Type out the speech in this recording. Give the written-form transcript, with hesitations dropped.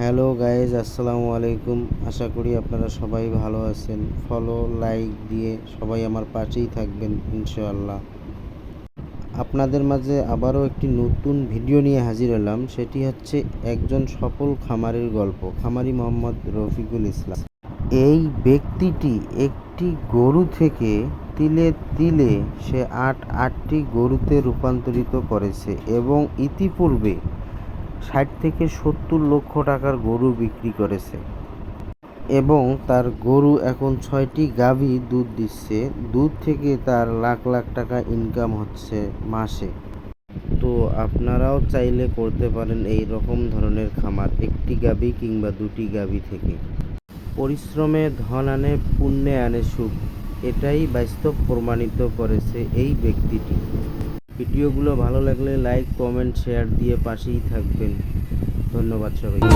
Hello guys, আসসালামু আলাইকুম। আশা করি আপনারা সবাই ভালো আছেন। ফলো লাইক দিয়ে সবাই আমার পাশেই থাকবেন ইনশাআল্লাহ। আপনাদের মাঝে আবারও একটি নতুন ভিডিও নিয়ে হাজির হলাম। সেটি হচ্ছে একজন সফল খামারির গল্প। খামারি মোহাম্মদ রফিকুল ইসলাম। এই ব্যক্তিটি একটি গরু থেকে তিলে তিলে সে আটটি গরুতে রূপান্তরিত করেছে এবং ইতিপূর্বে ৬০ থেকে ৭০ লক্ষ টাকার গরু বিক্রি করেছে এবং তার গরু এখন ৬টি গাভী দুধ দিচ্ছে। দুধ থেকে তার লাখ লাখ টাকা ইনকাম হচ্ছে মাসে। তো আপনারাও চাইলে করতে পারেন এই রকম ধরনের খামার, একটি গাভী কিংবা দুটি গাভী থেকে। পরিশ্রমে ধন আনে, পুণ্যে আনে সুখ, এটাই বাস্তব প্রমাণিত করেছে এই ব্যক্তিটি। ভিডিওগুলো ভালো লাগলে লাইক কমেন্ট শেয়ার দিয়ে পাশেই থাকবেন। ধন্যবাদ সবাইকে।